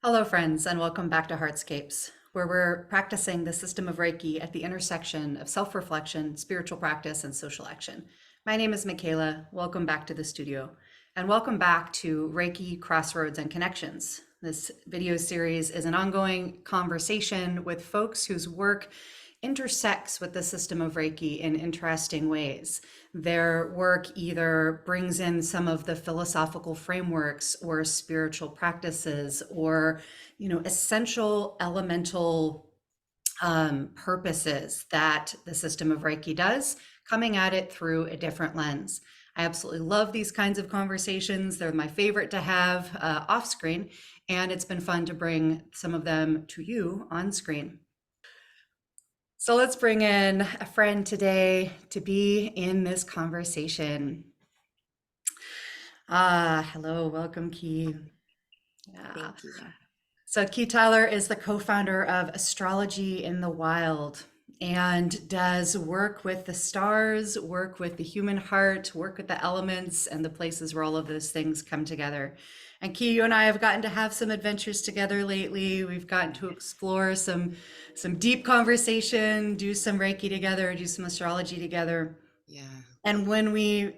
Hello, friends, and welcome back to Heartscapes, where we're practicing the system of Reiki at the intersection of self reflection, spiritual practice, and social action. My name is Michaela. Welcome back to the studio, and welcome back to Reiki Crossroads and Connections. This video series is an ongoing conversation with folks whose work intersects with the system of Reiki in interesting ways. Their work either brings in some of the philosophical frameworks or spiritual practices or, essential elemental purposes that the system of Reiki does, coming at it through a different lens. I absolutely love these kinds of conversations. They're my favorite to have off screen, and it's been fun to bring some of them to you on screen. So let's bring in a friend today to be in this conversation. Hello, welcome, Kei. Yeah. Thank you. So Kei Tyler is the co-founder of Astrology in the Wild and does work with the stars, work with the human heart, work with the elements and the places where all of those things come together. And Kei, you and I have gotten to have some adventures together lately. We've gotten to explore some deep conversation, do some Reiki together, do some astrology together. Yeah. And when we,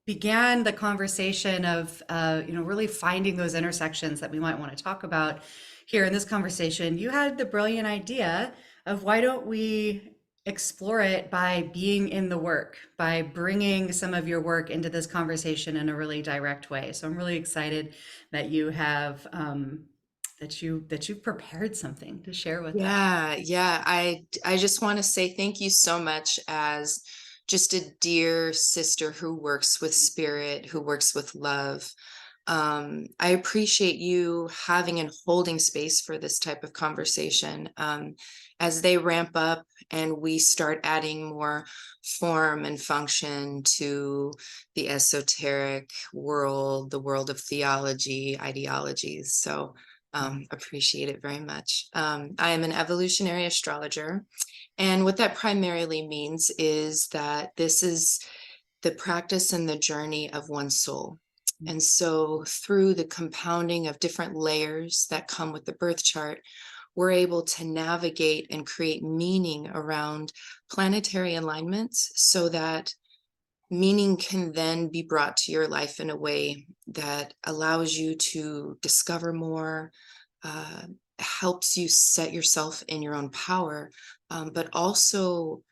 began the conversation of, really finding those intersections that we might want to talk about here in this conversation, you had the brilliant idea of why don't we explore it by being in the work, by bringing some of your work into this conversation in a really direct way. So I'm really excited that you have that you've prepared something to share with us. Yeah. I just want to say thank you so much as just a dear sister who works with spirit, who works with love. I appreciate you having and holding space for this type of conversation. As they ramp up and we start adding more form and function to the esoteric world, the world of theology, ideologies. So appreciate it very much. I am an evolutionary astrologer, and what that primarily means is that this is the practice and the journey of one's soul. And so, through the compounding of different layers that come with the birth chart, we're able to navigate and create meaning around planetary alignments so that meaning can then be brought to your life in a way that allows you to discover more, uh, helps you set yourself in your own power, but also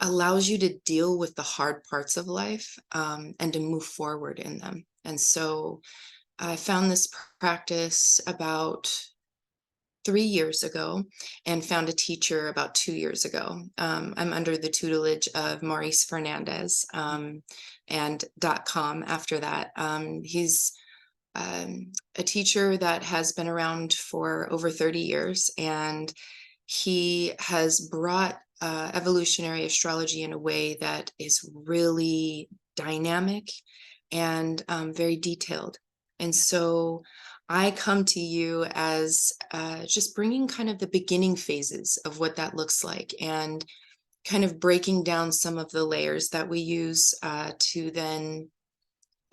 allows you to deal with the hard parts of life, and to move forward in them. And so I found this practice about 3 years ago and found a teacher about 2 years ago. I'm under the tutelage of Maurice Fernandez, and .com after that. He's a teacher that has been around for over 30 years, and he has brought evolutionary astrology in a way that is really dynamic and very detailed. And so I come to you as just bringing kind of the beginning phases of what that looks like and kind of breaking down some of the layers that we use to then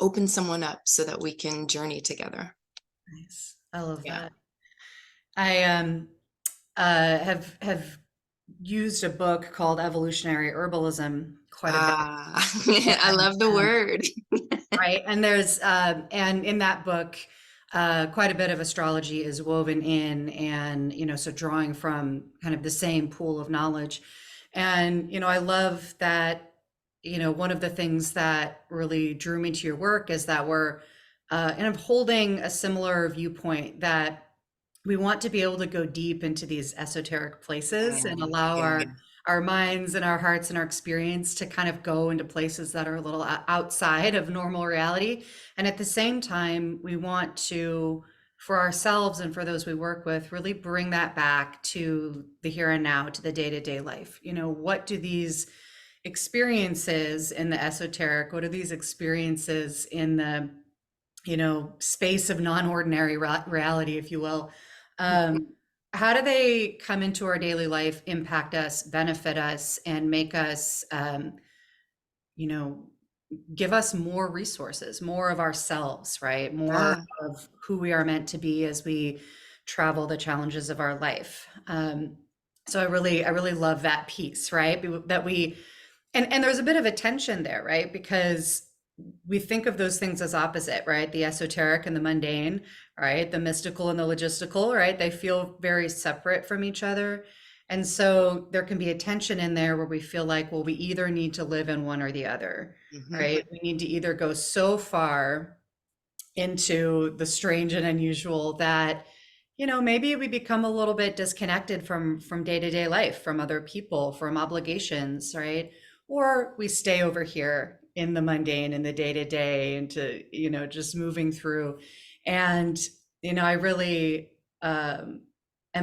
open someone up so that we can journey together. Nice. I love Yeah. that. I have used a book called Evolutionary Herbalism quite a bit. Ah, I And love the word. right, and there's and in that book, quite a bit of astrology is woven in, and so drawing from kind of the same pool of knowledge. And I love that. One of the things that really drew me to your work is that we're kind of holding a similar viewpoint that we want to be able to go deep into these esoteric places and allow Yeah. our minds and our hearts and our experience to kind of go into places that are a little outside of normal reality. And at the same time, we want to, for ourselves and for those we work with, really bring that back to the here and now, to the day-to-day life. What do these experiences in the esoteric, what are these experiences in the space of non-ordinary reality, if you will, um, how do they come into our daily life, impact us, benefit us, and make us you know give us more resources, more of ourselves, right? More Yeah. of who we are meant to be as we travel the challenges of our life. So I really love that piece, right? That we, and there's a bit of a tension there, right? Because we think of those things as opposite, right? The esoteric and the mundane, right? The mystical and the logistical, right? They feel very separate from each other. And so there can be a tension in there where we feel like, well, we either need to live in one or the other, Hmm. right? We need to either go so far into the strange and unusual that, maybe we become a little bit disconnected from day-to-day life, from other people, from obligations, right? Or we stay over here in the mundane, in the day-to-day, into, just moving through. And, I really am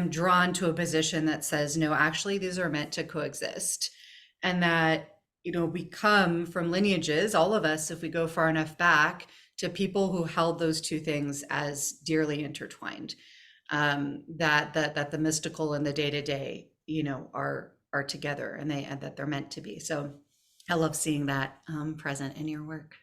drawn to a position that says, no, actually, these are meant to coexist. And that, we come from lineages, all of us, if we go far enough back, to people who held those two things as dearly intertwined. That the mystical and the day to day, are together, and that they're meant to be. So I love seeing that present in your work.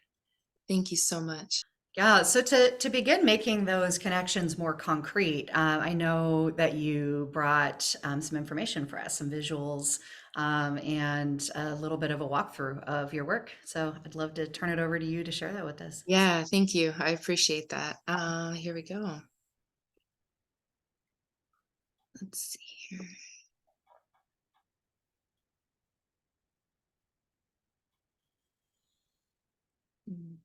Thank you so much. Yeah. So to begin making those connections more concrete, I know that you brought some information for us, some visuals, and a little bit of a walkthrough of your work. So I'd love to turn it over to you to share that with us. Yeah, thank you. I appreciate that. Here we go. Let's see here. Mm,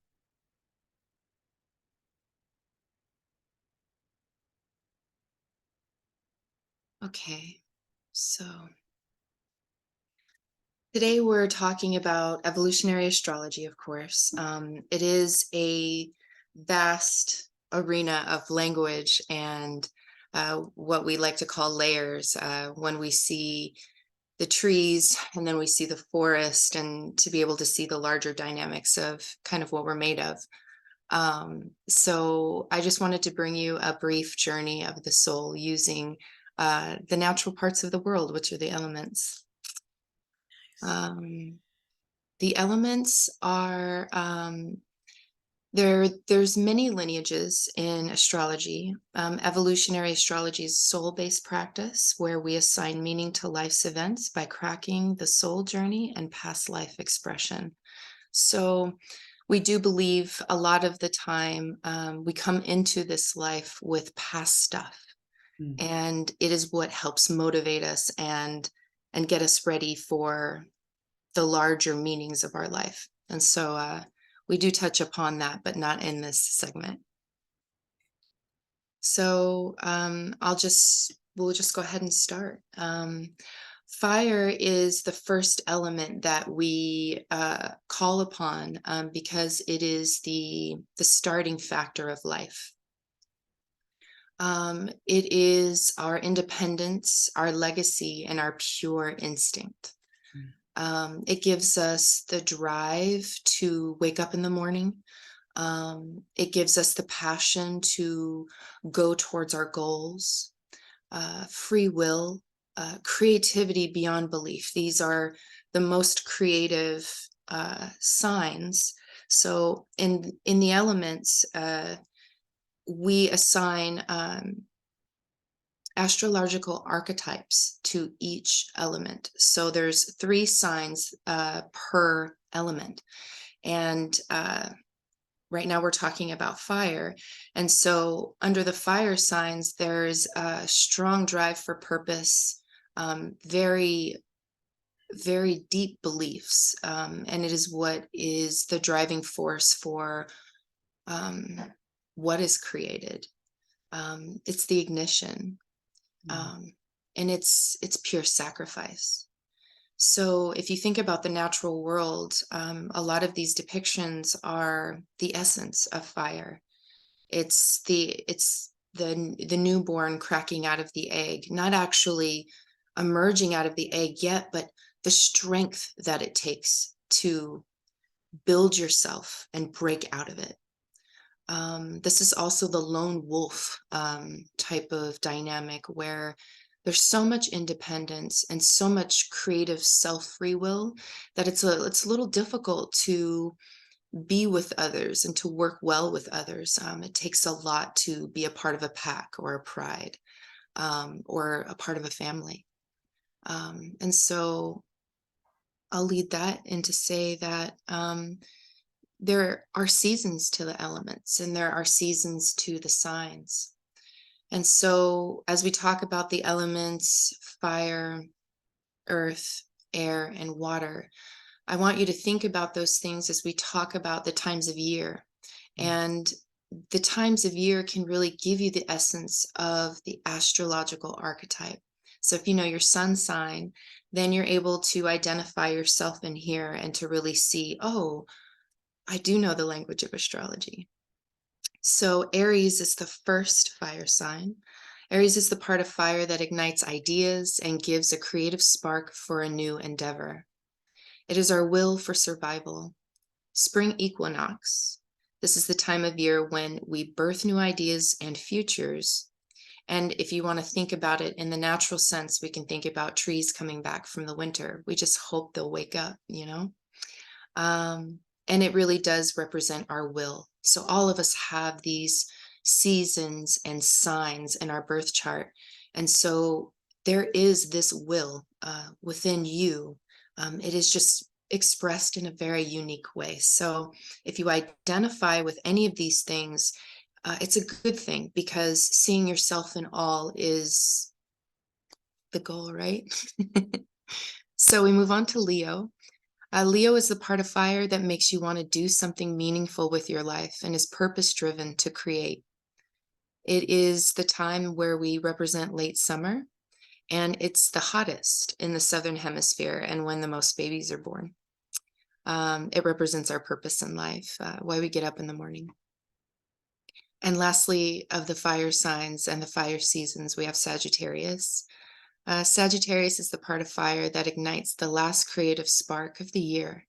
Okay, so today we're talking about evolutionary astrology, of course. It is a vast arena of language and what we like to call layers. When we see the trees and then we see the forest, and to be able to see the larger dynamics of kind of what we're made of. So I just wanted to bring you a brief journey of the soul using the natural parts of the world, which are the elements. Um, the elements are there's many lineages in astrology. Evolutionary astrology is soul-based practice where we assign meaning to life's events by cracking the soul journey and past life expression. So we do believe a lot of the time we come into this life with past stuff, Mm. and it is what helps motivate us and get us ready for the larger meanings of our life. And so we do touch upon that, but not in this segment. So we'll just go ahead and start. Fire is the first element that we call upon because it is the starting factor of life. It is our independence, our legacy, and our pure instinct. It gives us the drive to wake up in the morning. It gives us the passion to go towards our goals, free will, creativity beyond belief. These are the most creative signs. So in the elements, we assign astrological archetypes to each element. So there's 3 signs per element. And right now we're talking about fire. And so under the fire signs, there's a strong drive for purpose, very, very deep beliefs. And it is what is the driving force for what is created. It's the ignition. Mm. And it's pure sacrifice. So if you think about the natural world, a lot of these depictions are the essence of fire. It's the newborn cracking out of the egg, not actually emerging out of the egg yet, but the strength that it takes to build yourself and break out of it. This is also the lone wolf type of dynamic where there's so much independence and so much creative self free will that it's a little difficult to be with others and to work well with others. It takes a lot to be a part of a pack or a pride, or a part of a family. And so I'll lead that in to say that there are seasons to the elements and there are seasons to the signs. And so as we talk about the elements, fire, earth, air, and water, I want you to think about those things as we talk about the times of year. And the times of year can really give you the essence of the astrological archetype. So if you know your sun sign, then you're able to identify yourself in here and to really see, oh, I do know the language of astrology. So Aries is the first fire sign. Aries is the part of fire that ignites ideas and gives a creative spark for a new endeavor. It is our will for survival. Spring equinox. This is the time of year when we birth new ideas and futures. And if you want to think about it in the natural sense, we can think about trees coming back from the winter. We just hope they'll wake up, you know? And it really does represent our will. So all of us have these seasons and signs in our birth chart. And so there is this will within you. It is just expressed in a very unique way. So if you identify with any of these things, it's a good thing, because seeing yourself in all is the goal, right? So we move on to Leo. Leo is the part of fire that makes you want to do something meaningful with your life and is purpose driven to create. It is the time where we represent late summer, and it's the hottest in the southern hemisphere and when the most babies are born. It represents our purpose in life, why we get up in the morning. And lastly, of the fire signs and the fire seasons, we have Sagittarius. Sagittarius is the part of fire that ignites the last creative spark of the year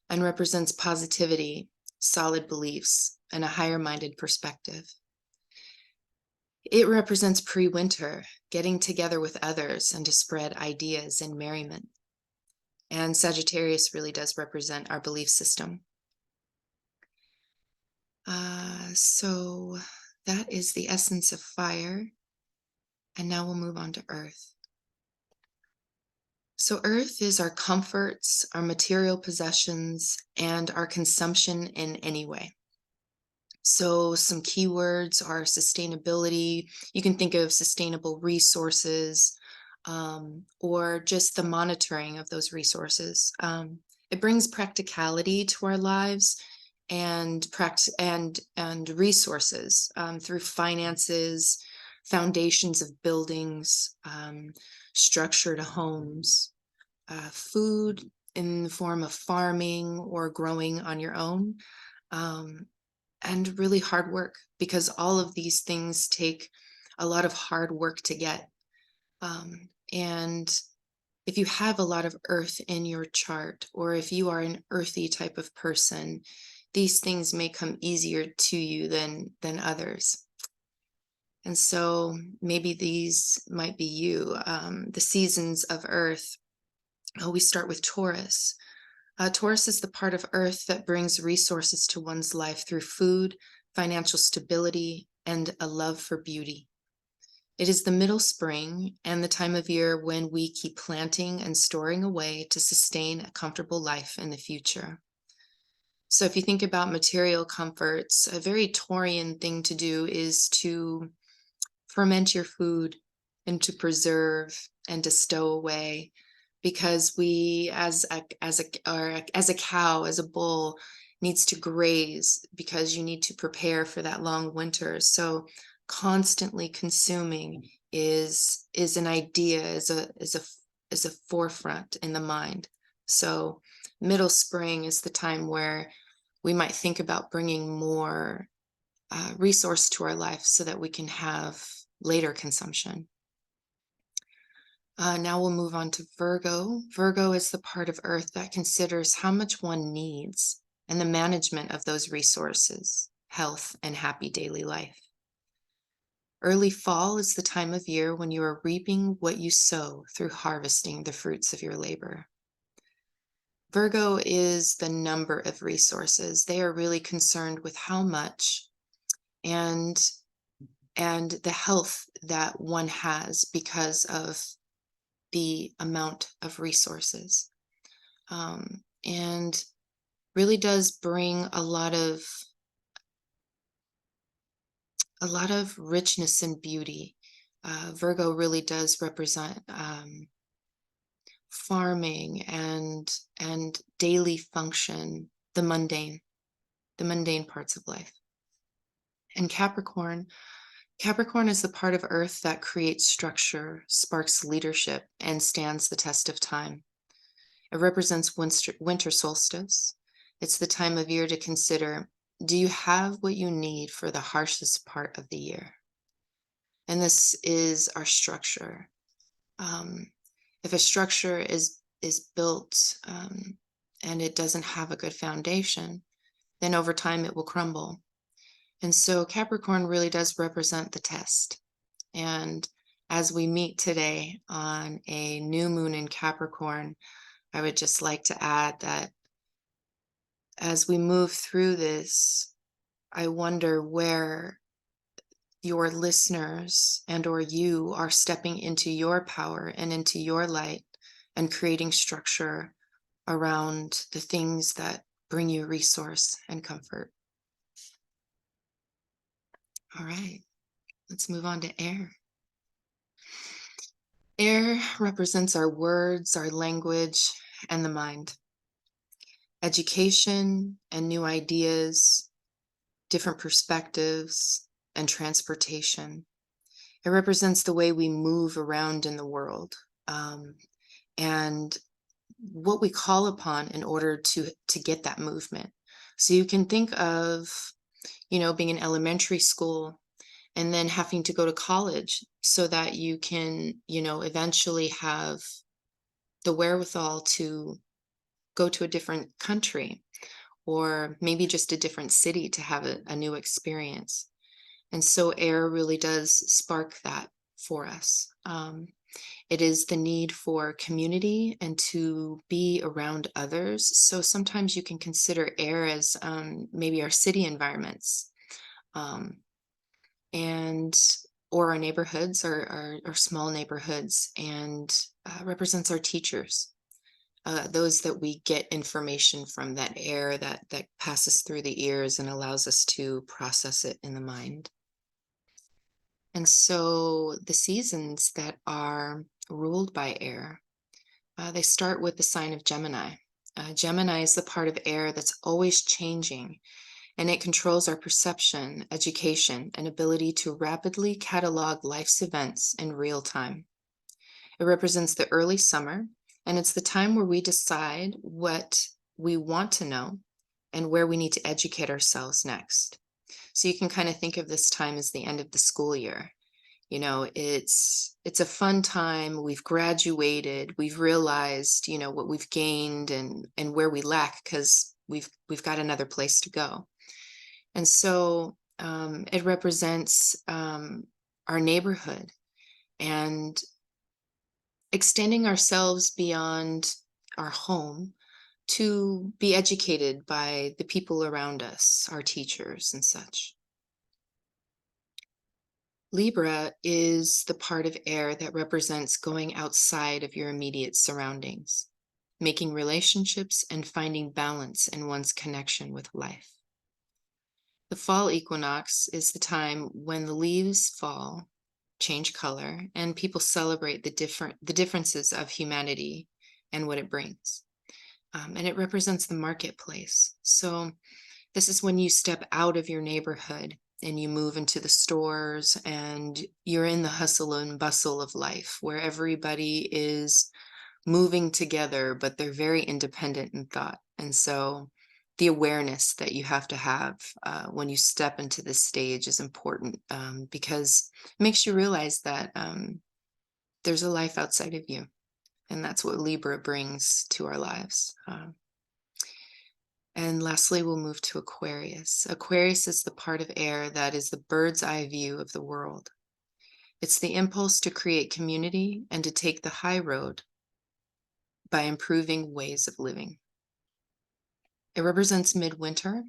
and represents positivity, solid beliefs, and a higher minded perspective. It represents pre-winter, getting together with others and to spread ideas and merriment. And Sagittarius really does represent our belief system. So that is the essence of fire. And now we'll move on to earth. So earth is our comforts, our material possessions, and our consumption in any way. So some keywords are sustainability. You can think of sustainable resources, or just the monitoring of those resources. It brings practicality to our lives and resources through finances, foundations of buildings, structured homes, food in the form of farming or growing on your own, and really hard work, because all of these things take a lot of hard work to get. And if you have a lot of earth in your chart, or if you are an earthy type of person, these things may come easier to you than others. And so maybe these might be you. The seasons of earth. We start with Taurus. Taurus is the part of earth that brings resources to one's life through food, financial stability, and a love for beauty. It is the middle spring and the time of year when we keep planting and storing away to sustain a comfortable life in the future. So if you think about material comforts, a very Taurian thing to do is to ferment your food and to preserve and to stow away, because we as a cow, as a bull, needs to graze, because you need to prepare for that long winter. So constantly consuming is an idea, is a forefront in the mind. So middle spring is the time where we might think about bringing more resource to our life so that we can have later consumption. Now we'll move on to Virgo. Virgo is the part of earth that considers how much one needs and the management of those resources, health, and happy daily life. Early fall is the time of year when you are reaping what you sow through harvesting the fruits of your labor. Virgo is the number of resources. They are really concerned with how much and the health that one has because of the amount of resources. And really does bring a lot of richness and beauty. Virgo really does represent farming and daily function, the mundane parts of life. And Capricorn is the part of Earth that creates structure, sparks leadership, and stands the test of time. It represents winter solstice. It's the time of year to consider, do you have what you need for the harshest part of the year? And this is our structure. If a structure is built and it doesn't have a good foundation, then over time it will crumble. And so Capricorn really does represent the test. And as we meet today on a new moon in Capricorn, I would just like to add that as we move through this, I wonder where your listeners and or you are stepping into your power and into your light and creating structure around the things that bring you resource and comfort. All right, let's move on to air. Air represents our words, our language, and the mind. Education and new ideas, different perspectives, and transportation. It represents the way we move around in the world, and what we call upon in order to get that movement. So you can think of, being in elementary school and then having to go to college so that you can, eventually have the wherewithal to go to a different country or maybe just a different city to have a new experience. And so air really does spark that for us. It is the need for community and to be around others. So sometimes you can consider air as maybe our city environments, and or our neighborhoods, our small neighborhoods, and represents our teachers, those that we get information from, that air that passes through the ears and allows us to process it in the mind. And so the seasons that are ruled by air, they start with the sign of Gemini. Gemini is the part of air that's always changing, and it controls our perception, education, and ability to rapidly catalog life's events in real time. It represents the early summer, and it's the time where we decide what we want to know and where we need to educate ourselves next. So you can kind of think of this time as the end of the school year. It's a fun time. We've graduated. We've realized, what we've gained and where we lack, because we've got another place to go. And so it represents our neighborhood and extending ourselves beyond our home to be educated by the people around us, our teachers and such. Libra is the part of air that represents going outside of your immediate surroundings, making relationships and finding balance in one's connection with life. The fall equinox is the time when the leaves fall, change color, and people celebrate the differences of humanity and what it brings. And it represents the marketplace. So this is when you step out of your neighborhood and you move into the stores and you're in the hustle and bustle of life where everybody is moving together, but they're very independent in thought. And so the awareness that you have to have when you step into this stage is important, because it makes you realize that there's a life outside of you. And that's what Libra brings to our lives. And lastly, we'll move to Aquarius. Aquarius is the part of air that is the bird's eye view of the world. It's the impulse to create community and to take the high road by improving ways of living. It represents midwinter,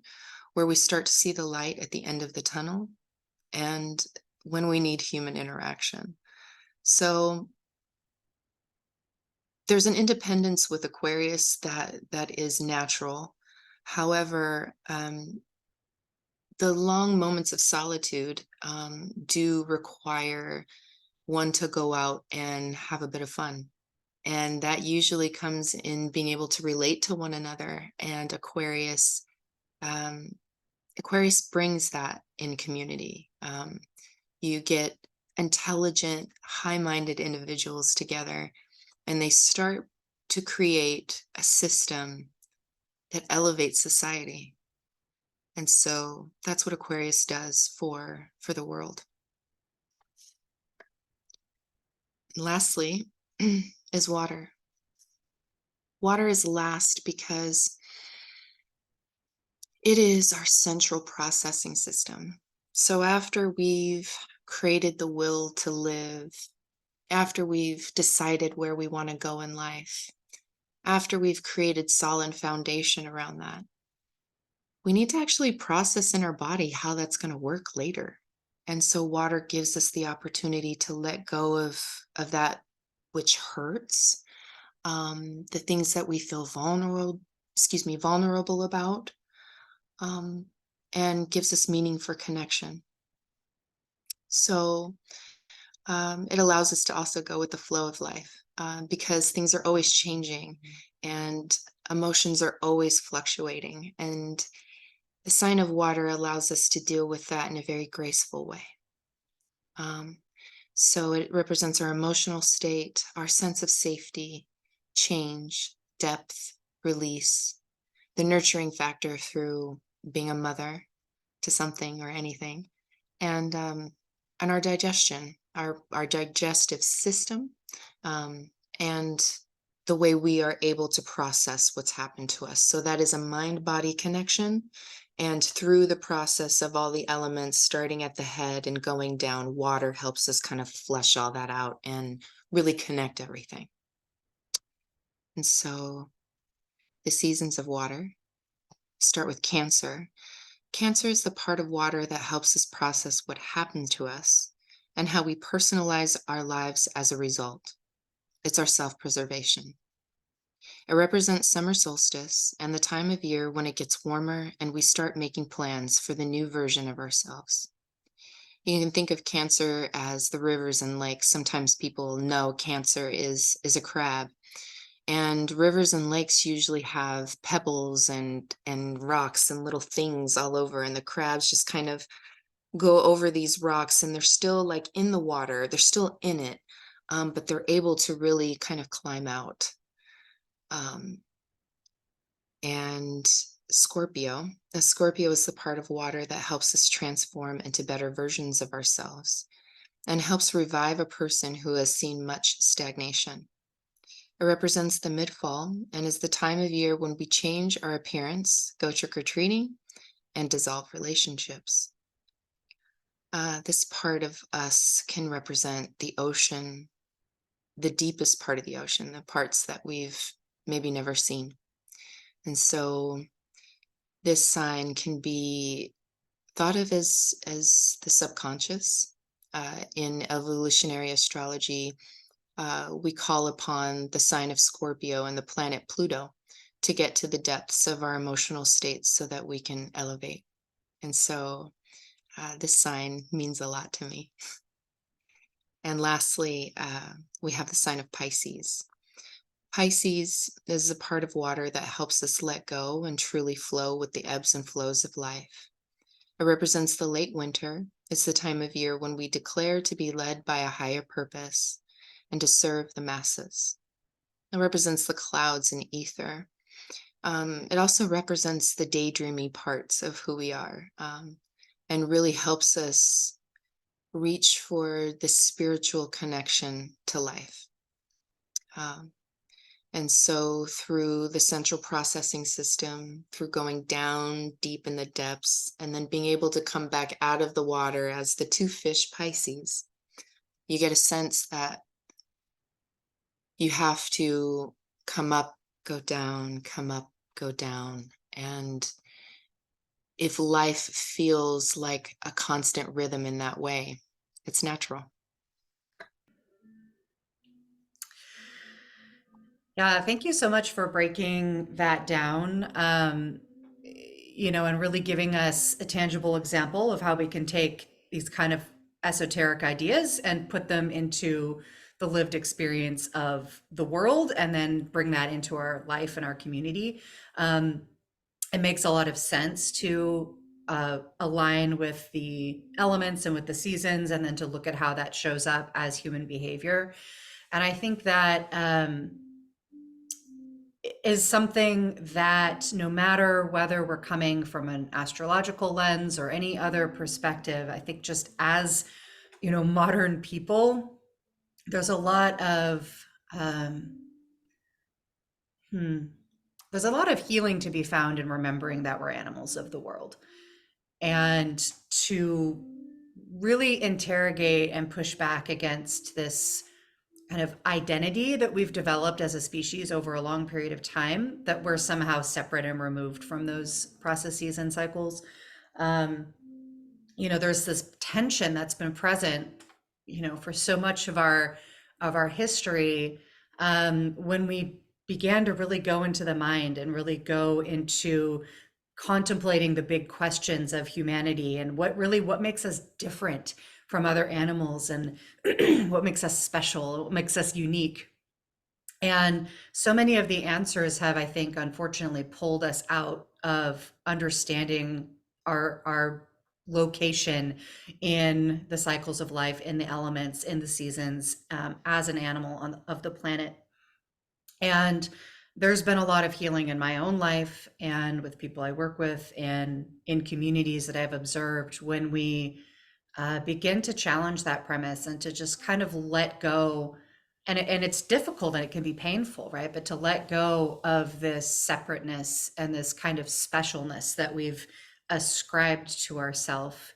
where we start to see the light at the end of the tunnel and when we need human interaction. So there's an independence with Aquarius that is natural. However, the long moments of solitude do require one to go out and have a bit of fun. And that usually comes in being able to relate to one another. And um, Aquarius brings that in community. You get intelligent, high-minded individuals together, and they start to create a system that elevates society. And so that's what Aquarius does for the world. And lastly, is water. Water is last because it is our central processing system. So after we've created the will to live, after we've decided where we want to go in life, after we've created solid foundation around that, we need to actually process in our body how that's going to work later. And so water gives us the opportunity to let go of that which hurts, the things that we feel vulnerable about, um, and gives us meaning for connection. So it allows us to also go with the flow of life because things are always changing and emotions are always fluctuating. And the sign of water allows us to deal with that in a very graceful way. Um, so it represents our emotional state, our sense of safety, change, depth, release, the nurturing factor through being a mother to something or anything, and our digestion, our digestive system, um, and the way we are able to process what's happened to us. So that is a mind-body connection. And through the process of all the elements, starting at the head and going down, water helps us kind of flesh all that out and really connect everything. And so the seasons of water start with Cancer. Cancer is the part of water that helps us process what happened to us and how we personalize our lives as a result. It's our self-preservation. It represents summer solstice and the time of year when it gets warmer and we start making plans for the new version of ourselves. You can think of Cancer as the rivers and lakes. Sometimes people know Cancer is a crab. And rivers and lakes usually have pebbles and rocks and little things all over, and the crabs just kind of go over these rocks, and they're still like in the water, they're still in it, but they're able to really kind of climb out. Um, and Scorpio is the part of water that helps us transform into better versions of ourselves and helps revive a person who has seen much stagnation. It represents the mid-fall and is the time of year when we change our appearance, go trick-or-treating, and dissolve relationships. This part of us can represent the ocean, the deepest part of the ocean, the parts that we've maybe never seen. And so this sign can be thought of as the subconscious. In evolutionary astrology, we call upon the sign of Scorpio and the planet Pluto to get to the depths of our emotional states so that we can elevate. And so this sign means a lot to me. And lastly, we have the sign of Pisces. Pisces is a part of water that helps us let go and truly flow with the ebbs and flows of life. It represents the late winter. It's the time of year when we declare to be led by a higher purpose and to serve the masses. It represents the clouds and ether. It also represents the daydreamy parts of who we are, and really helps us reach for the spiritual connection to life. Um, and so through the central processing system, through going down deep in the depths, and then being able to come back out of the water as the two fish Pisces, you get a sense that you have to come up, go down, come up, go down, And if life feels like a constant rhythm in that way, it's natural. Yeah, thank you so much for breaking that down, and really giving us a tangible example of how we can take these kind of esoteric ideas and put them into the lived experience of the world and then bring that into our life and our community. Um, it makes a lot of sense to align with the elements and with the seasons, and then to look at how that shows up as human behavior. And I think that is something that no matter whether we're coming from an astrological lens or any other perspective, I think just as, modern people, there's a lot of, um, hmm, there's a lot of healing to be found in remembering that we're animals of the world, and to really interrogate and push back against this kind of identity that we've developed as a species over a long period of time, that we're somehow separate and removed from those processes and cycles. Um, there's this tension that's been present, for so much of our history, when we began to really go into the mind and really go into contemplating the big questions of humanity and what makes us different from other animals, and what makes us special, what makes us unique. And so many of the answers have, I think, unfortunately pulled us out of understanding our location in the cycles of life, in the elements, in the seasons, as an animal of the planet. And there's been a lot of healing in my own life and with people I work with and in communities that I've observed when we begin to challenge that premise and to just kind of let go. And it's difficult and it can be painful, right? But to let go of this separateness and this kind of specialness that we've ascribed to ourselves.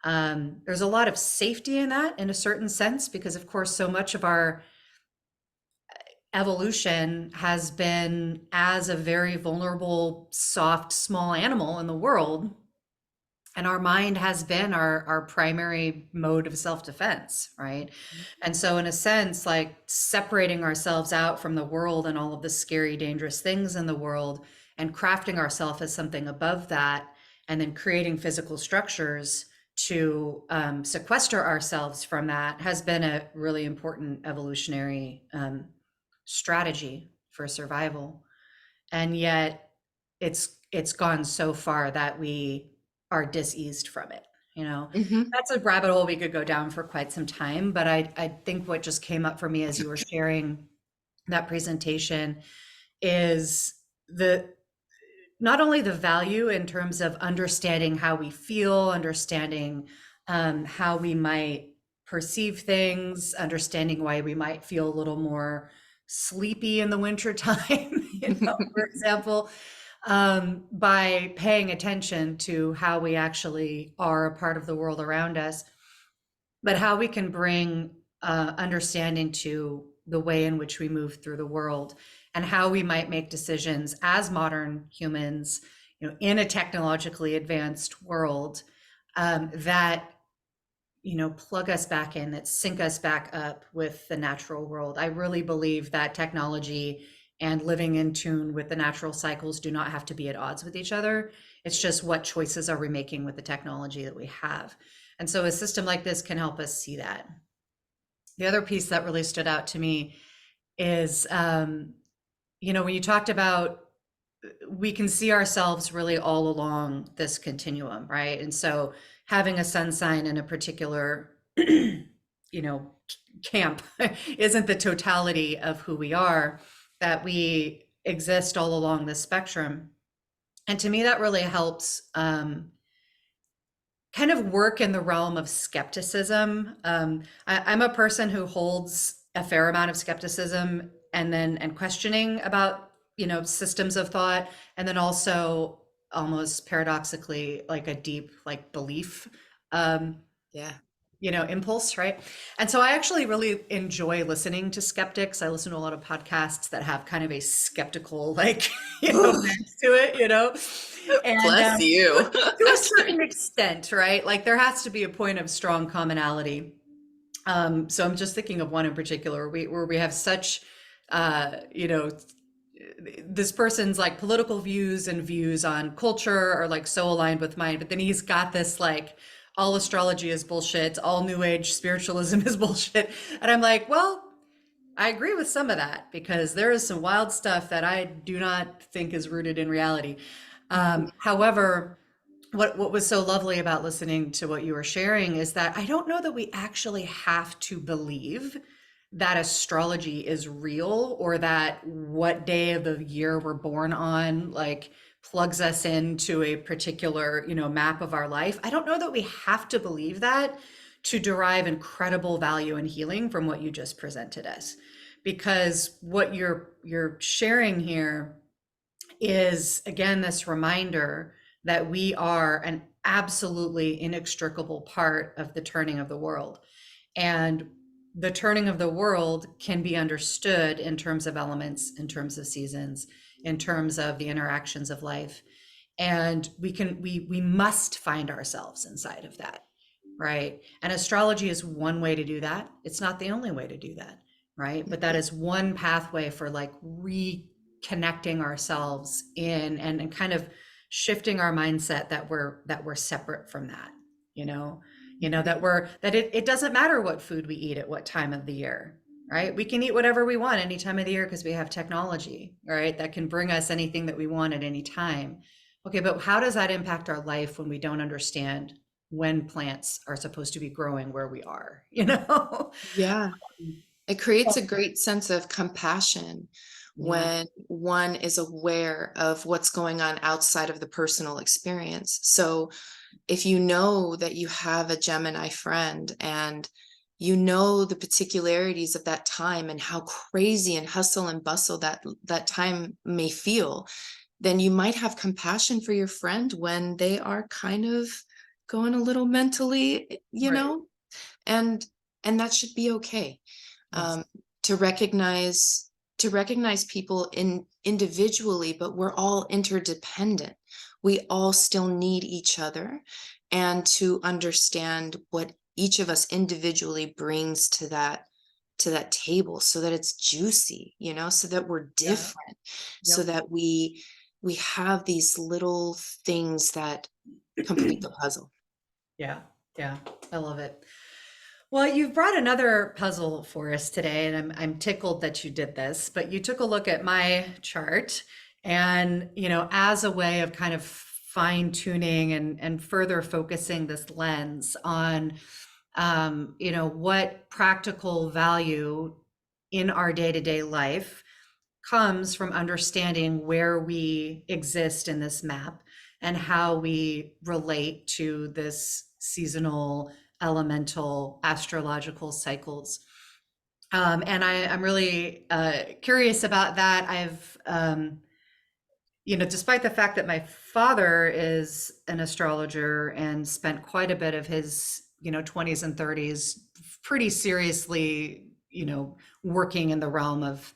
There's a lot of safety in that, in a certain sense, because of course, so much of our evolution has been as a very vulnerable, soft, small animal in the world. And our mind has been our primary mode of self-defense, right? And so in a sense, like separating ourselves out from the world and all of the scary, dangerous things in the world, and crafting ourselves as something above that, and then creating physical structures to sequester ourselves from that, has been a really important evolutionary strategy for survival. And yet it's gone so far that we are diseased from it. Hmm. That's a rabbit hole we could go down for quite some time, but I think what just came up for me as you were sharing that presentation is the not only the value in terms of understanding how we feel, understanding how we might perceive things, understanding why we might feel a little more sleepy in the wintertime, for example, by paying attention to how we actually are a part of the world around us, but how we can bring understanding to the way in which we move through the world, and how we might make decisions as modern humans, in a technologically advanced world, that plug us back in, that sync us back up with the natural world. I really believe that technology and living in tune with the natural cycles do not have to be at odds with each other. It's just, what choices are we making with the technology that we have? And so a system like this can help us see that. The other piece that really stood out to me is, when you talked about, we can see ourselves really all along this continuum, right? And so having a sun sign in a particular, camp isn't the totality of who we are, that we exist all along this spectrum. And to me, that really helps kind of work in the realm of skepticism. I'm a person who holds a fair amount of skepticism and questioning about systems of thought, and then also almost paradoxically like a deep like belief. Um, Yeah. impulse, right? And so I actually really enjoy listening to skeptics. I listen to a lot of podcasts that have kind of a skeptical, like, bent to it. And Bless you. to a certain extent, right? Like there has to be a point of strong commonality. So I'm just thinking of one in particular where we have such, you know, this person's like political views and views on culture are like so aligned with mine, but then he's got this like all astrology is bullshit, all new age spiritualism is bullshit. And I'm like, well, I agree with some of that because there is some wild stuff that I do not think is rooted in reality. However, what was so lovely about listening to what you were sharing is that I don't know that we actually have to believe that astrology is real or that what day of the year we're born on like plugs us into a particular, map of our life. I don't know that we have to believe that to derive incredible value and healing from what you just presented us. Because what you're sharing here is again this reminder that we are an absolutely inextricable part of the turning of the world. And the turning of the world can be understood in terms of elements, in terms of seasons, in terms of the interactions of life. And we must find ourselves inside of that, right? And astrology is one way to do that. It's not the only way to do that, right? But that is one pathway for like reconnecting ourselves in and kind of shifting our mindset that we're separate from that, you know, that it doesn't matter what food we eat at what time of the year, right? We can eat whatever we want any time of the year because we have technology, right? That can bring us anything that we want at any time. Okay, but how does that impact our life when we don't understand when plants are supposed to be growing where we are, you know? Yeah. It creates a great sense of compassion Yeah. when one is aware of what's going on outside of the personal experience. So if you know that you have a Gemini friend and you know the particularities of that time and how crazy and hustle and bustle that time may feel, then you might have compassion for your friend when they are kind of going a little mentally, Right. and that should be okay. Yes. um, to recognize people individually, but we're all interdependent. We all still need each other, and to understand what each of us individually brings to that table, so that it's juicy, so that we're Yeah. different, so Yep. that we have these little things that complete the puzzle. Yeah. Yeah. I love it. Well, you've brought another puzzle for us today, and I'm tickled that you did this, but you took a look at my chart and, as a way of kind of fine tuning and further focusing this lens on, what practical value in our day-to-day life comes from understanding where we exist in this map and how we relate to this seasonal, elemental, astrological cycles. And I'm really curious about that. Despite the fact that my father is an astrologer and spent quite a bit of his, 20s and 30s pretty seriously, working in the realm of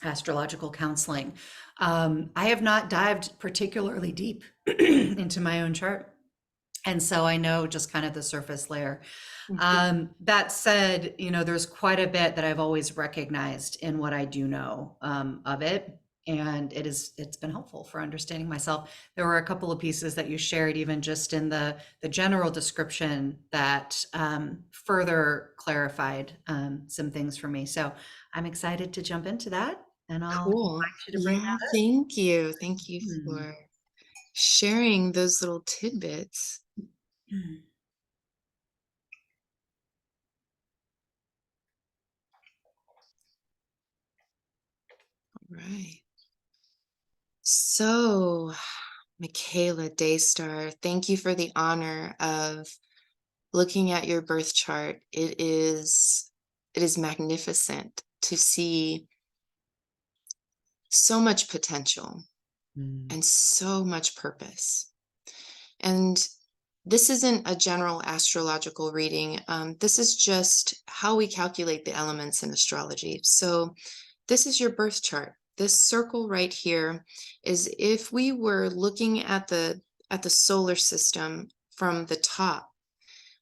astrological counseling. I have not dived particularly deep into my own chart. And so I know just kind of the surface layer. Mhm. That said, there's quite a bit that I've always recognized in what I do know of it. And it's been helpful for understanding myself. There were a couple of pieces that you shared, even just in the general description, that further clarified some things for me. So I'm excited to jump into that, and I'll Cool. invite you to bring Yeah, that thank you. Thank you up. for sharing those little tidbits. Hmm. Right. So, Michaela Daystar, thank you for the honor of looking at your birth chart. It is magnificent to see so much potential Mm. and so much purpose. And this isn't a general astrological reading. This is just how we calculate the elements in astrology. So this is your birth chart. This circle right here is if we were looking at the solar system from the top,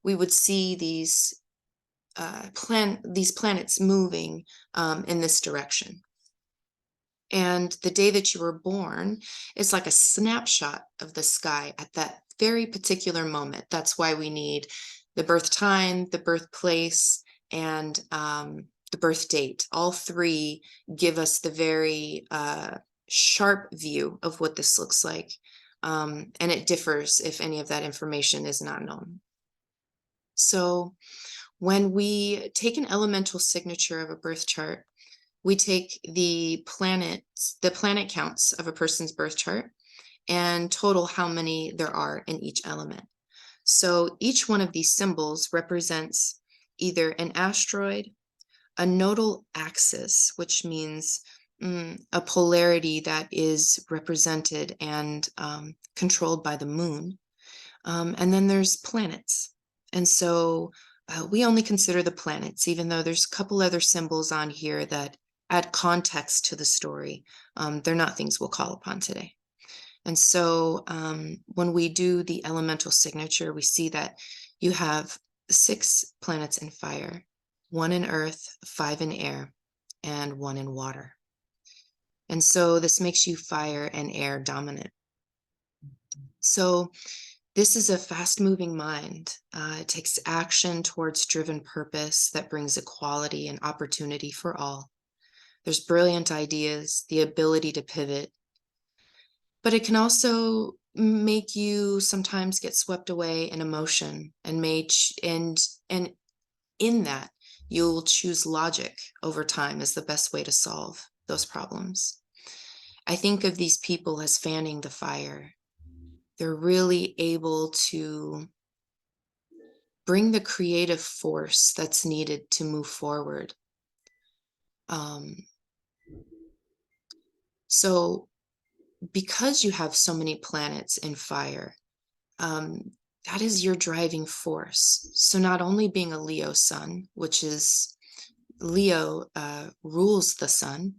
we would see these planets moving in this direction. And the day that you were born is like a snapshot of the sky at that very particular moment. That's why we need the birth time, the birthplace, and the birth date. All three give us the very sharp view of what this looks like. And it differs if any of that information is not known. So when we take an elemental signature of a birth chart, we take the planet counts of a person's birth chart and total how many there are in each element. So each one of these symbols represents either an asteroid, a nodal axis, which means a polarity that is represented and controlled by the moon. And then there's planets. And so we only consider the planets, even though there's a couple other symbols on here that add context to the story. They're not things we'll call upon today. And so when we do the elemental signature, we see that you have 6 planets in fire, 1 in earth, 5 in air, and 1 in water. And so this makes you fire and air dominant. So this is a fast-moving mind. It takes action towards driven purpose that brings equality and opportunity for all. There's brilliant ideas, the ability to pivot, but it can also make you sometimes get swept away in emotion and and in that you'll choose logic over time as the best way to solve those problems. I think of these people as fanning the fire. They're really able to bring the creative force that's needed to move forward. So because you have so many planets in fire, that is your driving force. So not only being a Leo sun, which is Leo rules the sun.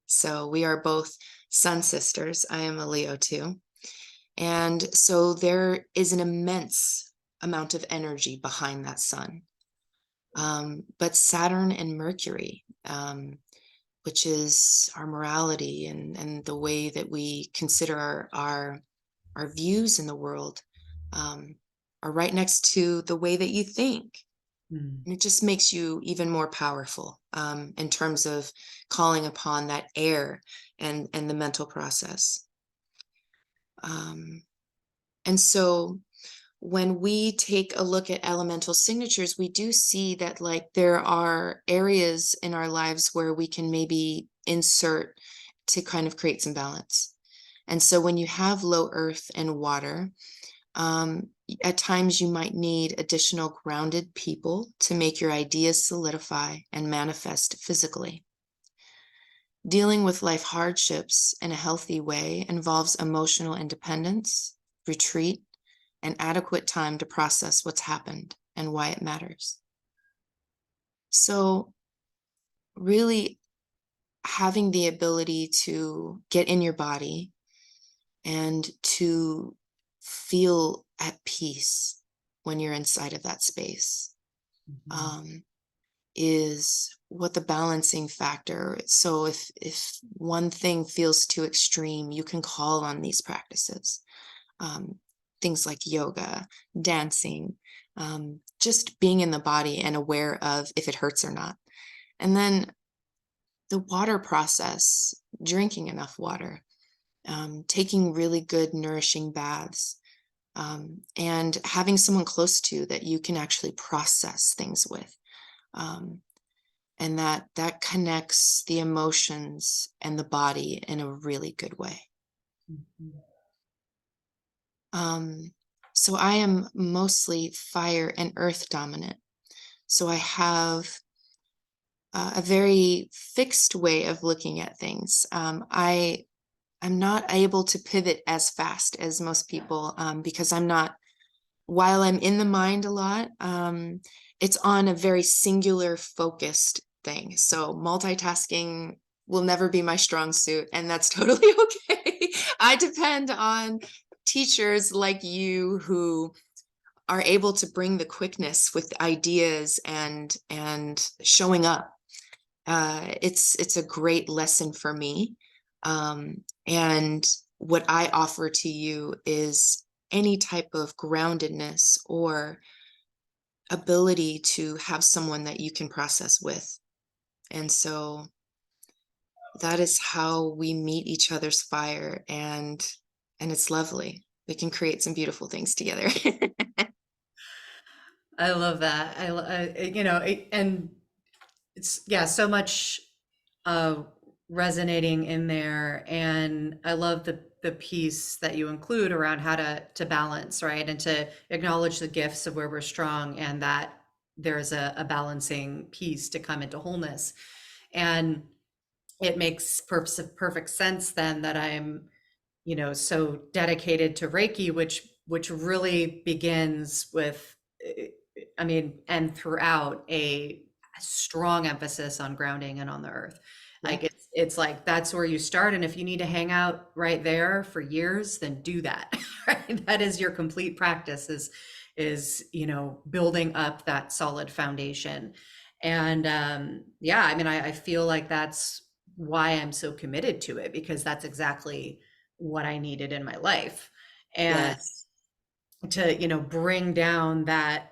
So we are both sun sisters. I am a Leo too. And so there is an immense amount of energy behind that sun. But Saturn and Mercury, which is our morality and the way that we consider our views in the world, are right next to the way that you think. And it just makes you even more powerful in terms of calling upon that air and the mental process. And so when we take a look at elemental signatures, we do see that like there are areas in our lives where we can maybe insert to kind of create some balance. And so when you have low earth and water, at times you might need additional grounded people to make your ideas solidify and manifest physically. Dealing with life hardships in a healthy way involves emotional independence, retreat, and adequate time to process what's happened and why it matters. So really having the ability to get in your body and to feel at peace when you're inside of that space is what the balancing factor. So if one thing feels too extreme, you can call on these practices. Things like yoga, dancing, just being in the body and aware of if it hurts or not. And then the water process, drinking enough water, taking really good nourishing baths, and having someone close to that you can actually process things with. And that connects the emotions and the body in a really good way. So I am mostly fire and earth dominant. So I have a very fixed way of looking at things. I'm not able to pivot as fast as most people because I'm not while I'm in the mind a lot, it's on a very singular focused thing. So multitasking will never be my strong suit, and that's totally okay. I depend on teachers like you who are able to bring the quickness with ideas and showing up. It's a great lesson for me. And what I offer to you is any type of groundedness or ability to have someone that you can process with. And so that is how we meet each other's fire, and it's lovely. We can create some beautiful things together. I love that. And it's, yeah, so much uh, resonating in there. And I love the piece that you include around how to balance, right? And to acknowledge the gifts of where we're strong and that there's a balancing piece to come into wholeness. And it makes perfect sense then that I'm, so dedicated to Reiki, which really begins with, I mean, and throughout a strong emphasis on grounding and on the earth. Yeah. Like it's like that's where you start, and if you need to hang out right there for years, then do that. Right? That is your complete practice is building up that solid foundation. And yeah, I mean, I feel like that's why I'm so committed to it, because that's exactly what I needed in my life. And Yes. to, bring down that,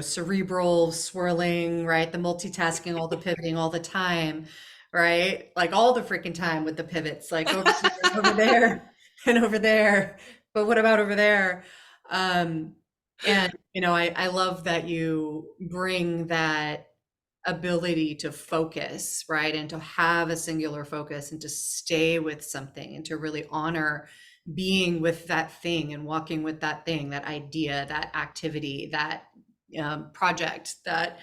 cerebral swirling, right? The multitasking, all the pivoting all the time, right? Like all the freaking time with the pivots, like over here, over there, and over there. But what about over there? Um, and, I love that you bring that ability to focus, right? And to have a singular focus and to stay with something and to really honor being with that thing and walking with that thing, that idea, that activity, that project, that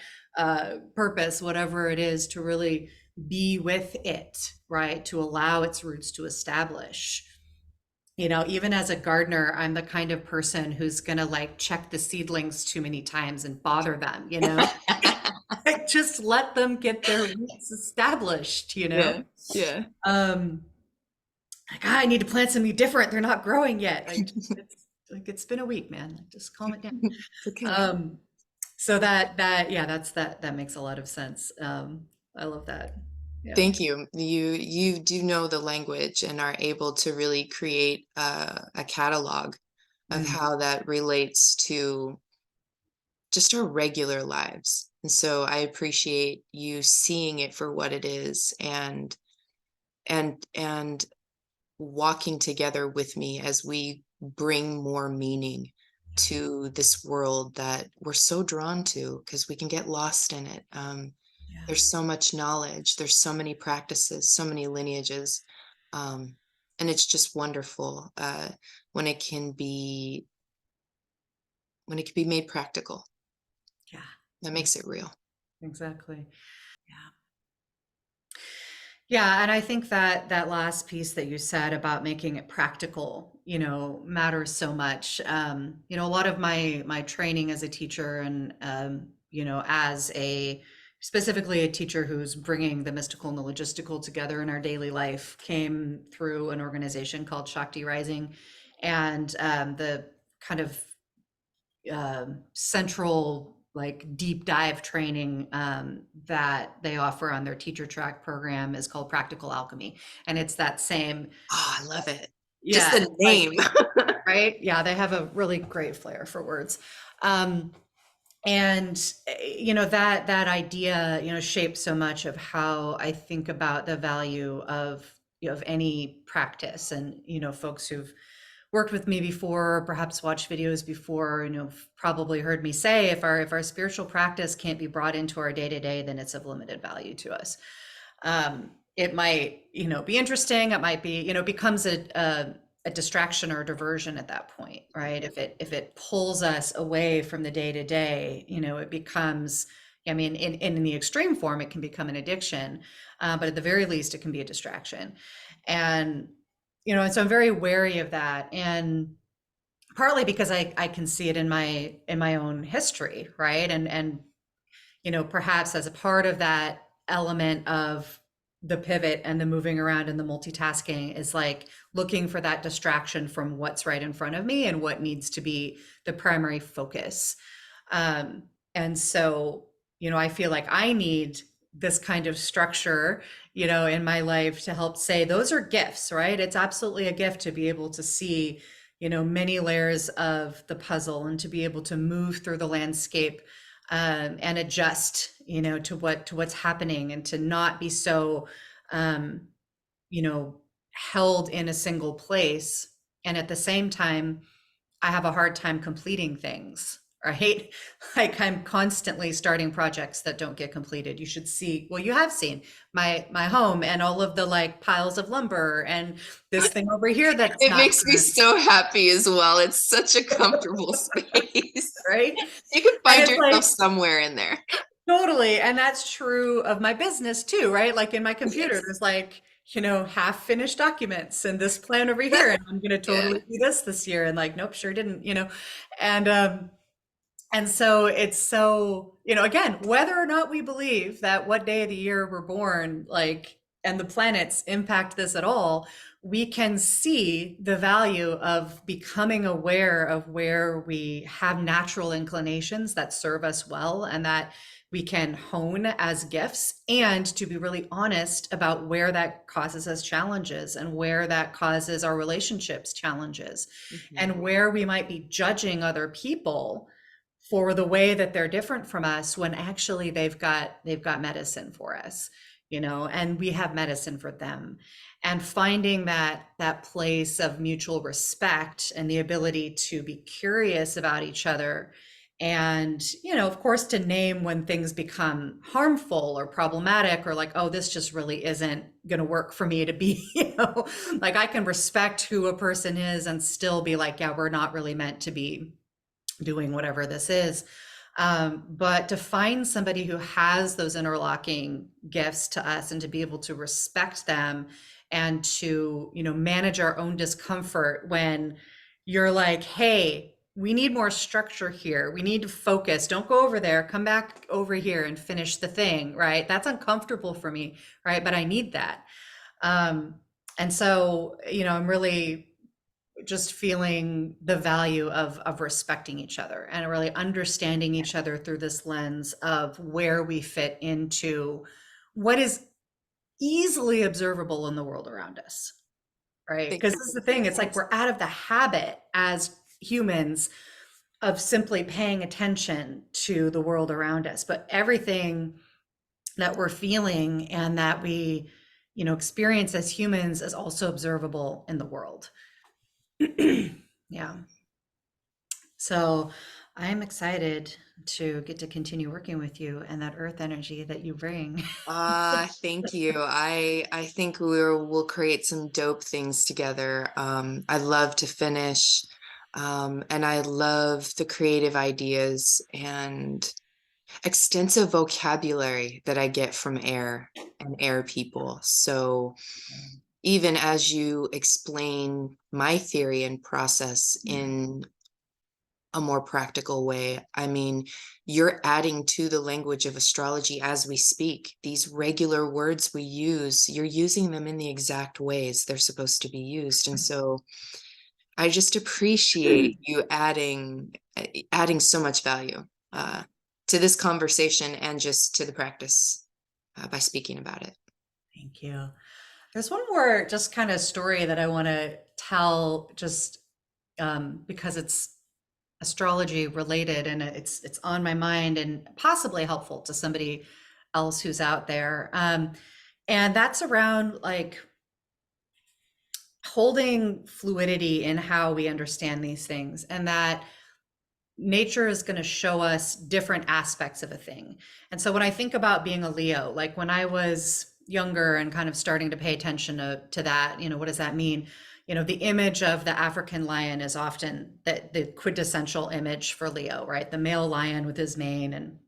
purpose, whatever it is, to really be with it, right? To allow its roots to establish. Even as a gardener, I'm the kind of person who's going to like check the seedlings too many times and bother them. Like, just let them get their roots established. Yeah. Yeah. Um, like, I need to plant something different. They're not growing yet. It's been a week, man. Like, just calm it down. It's okay. Um, so yeah, that makes a lot of sense. I love that. Yeah. Thank you. You do know the language and are able to really create a catalog of Mm, how that relates to just our regular lives. And so I appreciate you seeing it for what it is and walking together with me as we bring more meaning to this world that we're so drawn to because we can get lost in it. yeah. There's so much knowledge, there's so many practices, so many lineages. Um, and it's just wonderful when it can be made practical. Yeah. That Yeah. makes it real. Exactly. Yeah. Yeah, and I think that that last piece that you said about making it practical, matters so much. A lot of my training as a teacher and as a specifically a teacher who's bringing the mystical and the logistical together in our daily life came through an organization called Shakti Rising, and the kind of central like deep dive training that they offer on their teacher track program is called Practical Alchemy, and it's that same, Oh, I love it. Just yeah, the it's like, name. right, yeah, they have a really great flair for words. And that idea shapes so much of how I think about the value of any practice. And folks who've worked with me before, or perhaps watched videos before, probably heard me say, if our spiritual practice can't be brought into our day to day, then it's of limited value to us. It might, be interesting. It might be, becomes a distraction or a diversion at that point, right? If it pulls us away from the day to day, it becomes, I mean, in the extreme form, it can become an addiction, but at the very least, it can be a distraction. And and so I'm very wary of that. And partly because I can see it in my own history, right? And perhaps as a part of that element of the pivot and the moving around and the multitasking is like looking for that distraction from what's right in front of me and what needs to be the primary focus. And so, I feel like I need this kind of structure, in my life to help say those are gifts, right? It's absolutely a gift to be able to see, many layers of the puzzle and to be able to move through the landscape, and adjust, to what's happening, and to not be so, um, held in a single place. And at the same time, I have a hard time completing things, right? Like I'm constantly starting projects that don't get completed. You should see, well, you have seen my home and all of the like piles of lumber and this thing over here that's It not makes me done, so happy as well. It's such a comfortable space. right? You can And find it's like, yourself somewhere in there. totally. And that's true of my business too, right? Like in my computer, Yes. there's like, half finished documents and this plan over here, and I'm going to Yeah. totally do this year. And like, nope, sure didn't. And, and so it's so, again, whether or not we believe that what day of the year we're born, like, and the planets impact this at all, we can see the value of becoming aware of where we have natural inclinations that serve us well and that we can hone as gifts, and to be really honest about where that causes us challenges and where that causes our relationships challenges, Mhm. and where we might be judging other people for the way that they're different from us when actually they've got medicine for us, and we have medicine for them. And finding that place of mutual respect and the ability to be curious about each other, and of course to name when things become harmful or problematic, or like, oh, this just really isn't going to work for me to be, like I can respect who a person is and still be like, yeah, we're not really meant to be doing whatever this is. But to find somebody who has those interlocking gifts to us and to be able to respect them, and to, manage our own discomfort when you're like, hey, we need more structure here. We need to focus. Don't go over there. Come back over here and finish the thing, right? That's uncomfortable for me, right? But I need that. Um, and so, I'm really just feeling the value of respecting each other and really understanding each other through this lens of where we fit into what is easily observable in the world around us, right? Thank Because you. this is the thing, it's like we're out of the habit as humans of simply paying attention to the world around us, but everything that we're feeling and that we experience as humans is also observable in the world. Yeah. So I'm excited to get to continue working with you and that earth energy that you bring. Thank you. I think we'll create some dope things together. I love to finish, and I love the creative ideas and extensive vocabulary that I get from air and air people. So even as you explain my theory and process in a more practical way, I mean, you're adding to the language of astrology as we speak. These regular words we use, you're using them in the exact ways they're supposed to be used. And so I just appreciate you adding so much value to this conversation and just to the practice by speaking about it. Thank you. There's one more just kind of story that I want to tell, just because it's astrology related and it's on my mind and possibly helpful to somebody else who's out there. And that's around like holding fluidity in how we understand these things, and that nature is going to show us different aspects of a thing. And so when I think about being a Leo, like when I was younger and kind of starting to pay attention to that, what does that mean? The image of the African lion is often the quintessential image for Leo, right? The male lion with his mane, and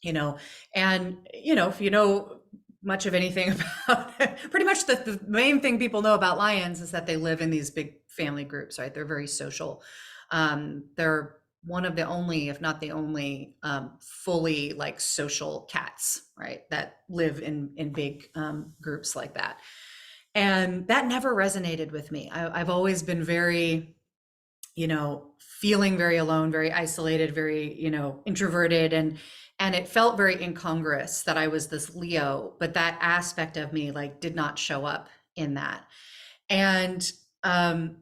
you know if you know much of anything about pretty much the main thing people know about lions is that they live in these big family groups, right? They're very social. They're one of the only, if not the only, fully like social cats, right? That live in big groups like that. And that never resonated with me. I've always been very, feeling very alone, very isolated, very, introverted, and it felt very incongruous that I was this Leo, but that aspect of me like did not show up in that. And um,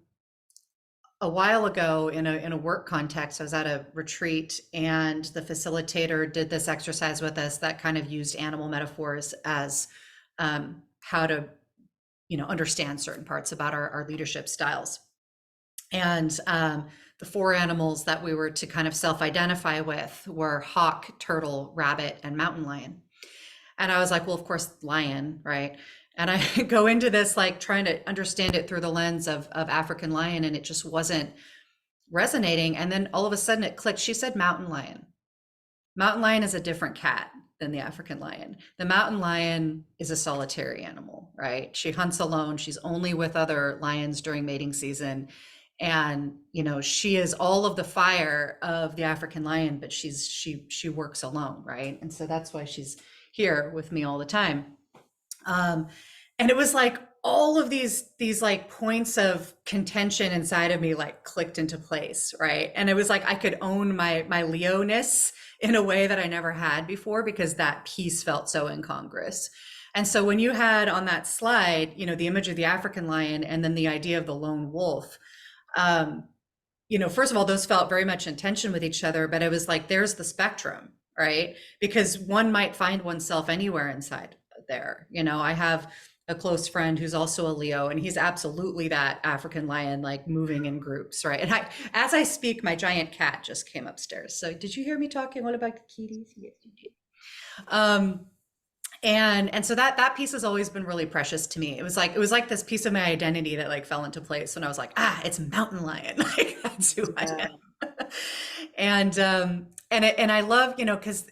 a while ago in a work context, I was at a retreat and the facilitator did this exercise with us that kind of used animal metaphors as how to, understand certain parts about our leadership styles. And the four animals that we were to kind of self-identify with were hawk, turtle, rabbit, and mountain lion. And I was like, well, of course, lion, right? And I go into this like trying to understand it through the lens of African lion, and it just wasn't resonating. And then all of a sudden it clicked. She said mountain lion. Mountain lion is a different cat than the African lion. The mountain lion is a solitary animal, right? She hunts alone. She's only with other lions during mating season. And, she is all of the fire of the African lion, but she works alone, right? And so that's why she's here with me all the time. Um, and it was like all of these like points of contention inside of me like clicked into place, right? And it was like I could own my Leo-ness in a way that I never had before because that piece felt so incongruous. And so when you had on that slide, the image of the African lion and then the idea of the lone wolf, um, first of all, those felt very much in tension with each other, but it was like, there's the spectrum, right? Because one might find oneself anywhere inside there. I have a close friend who's also a Leo, and he's absolutely that African lion, like moving in groups, right? And as I speak, my giant cat just came upstairs. So did you hear me talking? What about the kitties? Yes, you did. Um, and so that piece has always been really precious to me. It was like this piece of my identity that like fell into place when I was like, it's mountain lion. Like that's who I Yeah. am. And I love, because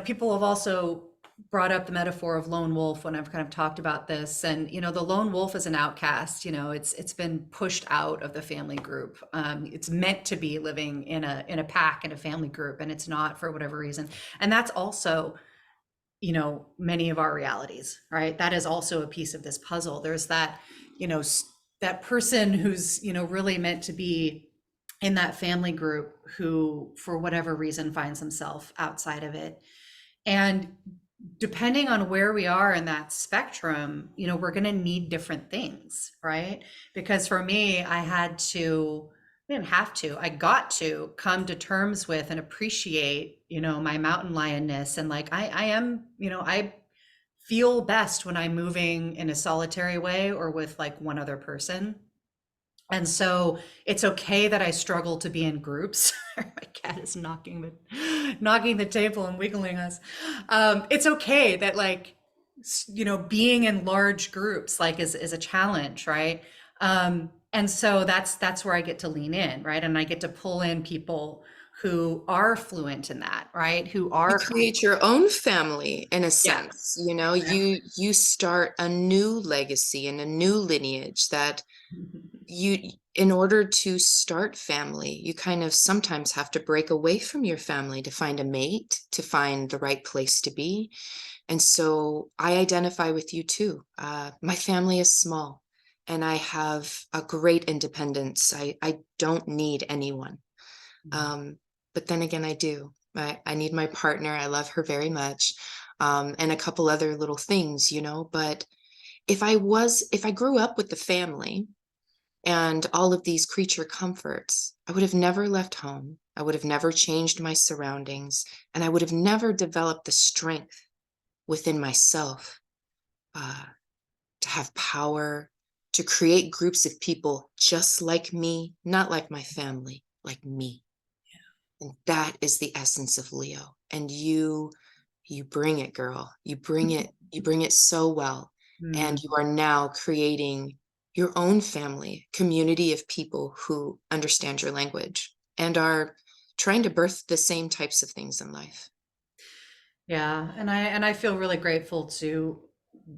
people have also brought up the metaphor of lone wolf when I've kind of talked about this. And the lone wolf is an outcast. It's been pushed out of the family group. It's meant to be living in a pack, in a family group, and it's not for whatever reason. And that's also many of our realities, right? That is also a piece of this puzzle. There's that, that person who's, really meant to be in that family group who, for whatever reason, finds himself outside of it. And depending on where we are in that spectrum, we're going to need different things, right? Because for me, I didn't have to, I got to come to terms with and appreciate, my mountain lionness. And like, I am, I feel best when I'm moving in a solitary way or with like one other person. And so it's okay that I struggle to be in groups. My cat is knocking the table and wiggling us. It's okay that like being in large groups like is a challenge, right? And so that's where I get to lean in, right? And I get to pull in people who are fluent in that, right? Who You are create your own family in a yeah. sense, you start a new legacy and a new lineage that you in order to start family, you kind of sometimes have to break away from your family to find a mate, to find the right place to be. And so I identify with you too. My family is small and I have a great independence. I don't need anyone. Um, but then again, I do. I need my partner. I love her very much. And a couple other little things, but if I grew up with the family and all of these creature comforts, I would have never left home. I would have never changed my surroundings, and I would have never developed the strength within myself uh, to have power, to create groups of people just like me, not like my family, like me. And that is the essence of Leo. And you bring it, girl. You bring it so well. And Mm. you are now creating your own family, community of people who understand your language and are trying to birth the same types of things in life. Yeah, and I feel really grateful to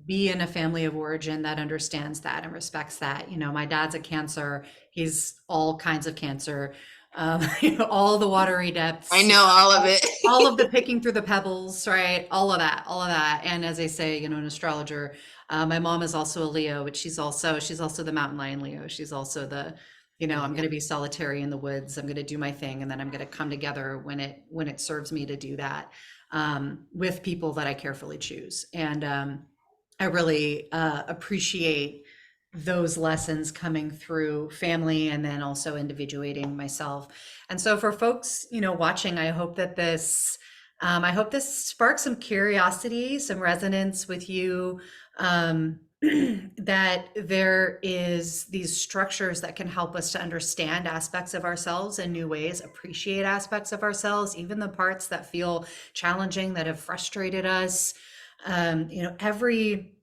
be in a family of origin that understands that and respects that. You know, my dad's a Cancer. He's all kinds of Cancer, all the watery I depths, know all of it. all of the picking through the pebbles, right? All of that. And as I say, an astrologer, my mom is also a Leo, but she's also the mountain lion Leo. She's also the, I'm going to be solitary in the woods. I'm going to do my thing, and then I'm going to come together when it serves me to do that, with people that I carefully choose. And I really appreciate those lessons coming through family and then also individuating myself. And so for folks, watching, I hope this sparks some curiosity, some resonance with you, that there is these structures that can help us to understand aspects of ourselves in new ways, appreciate aspects of ourselves, even the parts that feel challenging, that have frustrated us. Every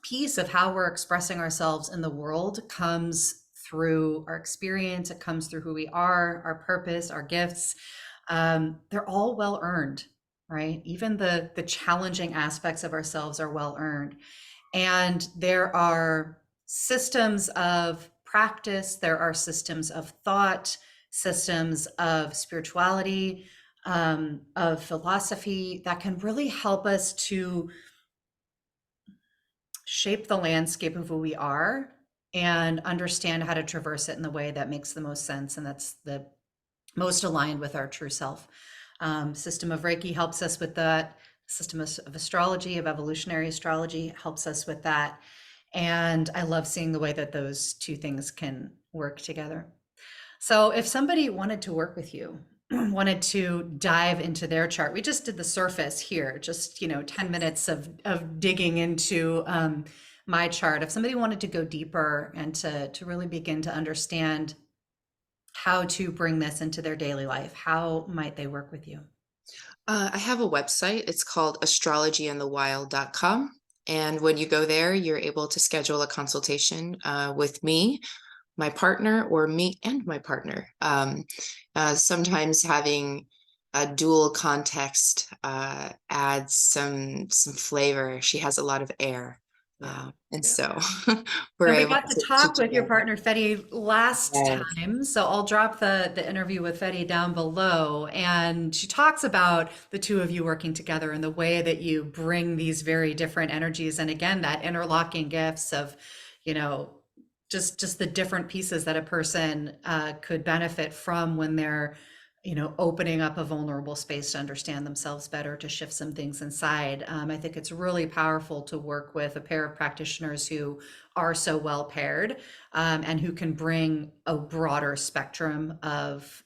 piece of how we're expressing ourselves in the world comes through our experience. It comes through who we are, our purpose, our gifts. They're all well earned, right? Even the challenging aspects of ourselves are well earned. And there are systems of practice, there are systems of thought, systems of spirituality, of philosophy that can really help us to shape the landscape of who we are and understand how to traverse it in the way that makes the most sense and that's the most aligned with our true self. System of Reiki helps us with that. System of astrology, of evolutionary astrology, helps us with that. And I love seeing the way that those two things can work together. So if somebody wanted to work with you, wanted to dive into their chart, we just did the surface here, just 10 minutes of digging into my chart. If somebody wanted to go deeper and to really begin to understand how to bring this into their daily life, how might they work with you? I have a website. It's called astrologyinthewild.com. And when you go there, you're able to schedule a consultation with me, my partner, or me and my partner. Sometimes having a dual context adds some flavor. She has a lot of air. Yeah. And Yeah. so we're And we able got to to talk do with your that. partner Fetty last Yes. time, so I'll drop the interview with Fetty down below. And she talks about the two of you working together and the way that you bring these very different energies, and again that interlocking gifts of, you know, just the different pieces that a person could benefit from when they're opening up a vulnerable space to understand themselves better, to shift some things inside. I think it's really powerful to work with a pair of practitioners who are so well paired, and who can bring a broader spectrum of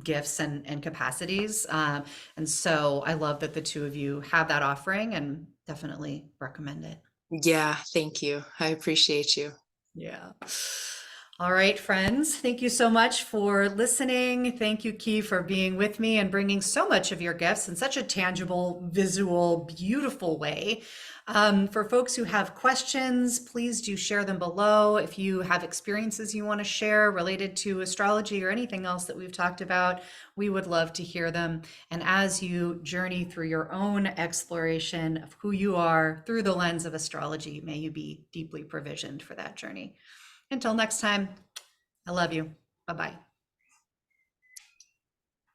gifts and capacities. And so I love that the two of you have that offering and definitely recommend it. Yeah, thank you. I appreciate you. Yeah. All right, friends. Thank you so much for listening. Thank you, Kei, for being with me and bringing so much of your gifts in such a tangible, visual, beautiful way. For folks who have questions, please do share them below. If you have experiences you want to share related to astrology or anything else that we've talked about, we would love to hear them. And as you journey through your own exploration of who you are through the lens of astrology, may you be deeply provisioned for that journey. Until next time, I love you. Bye bye.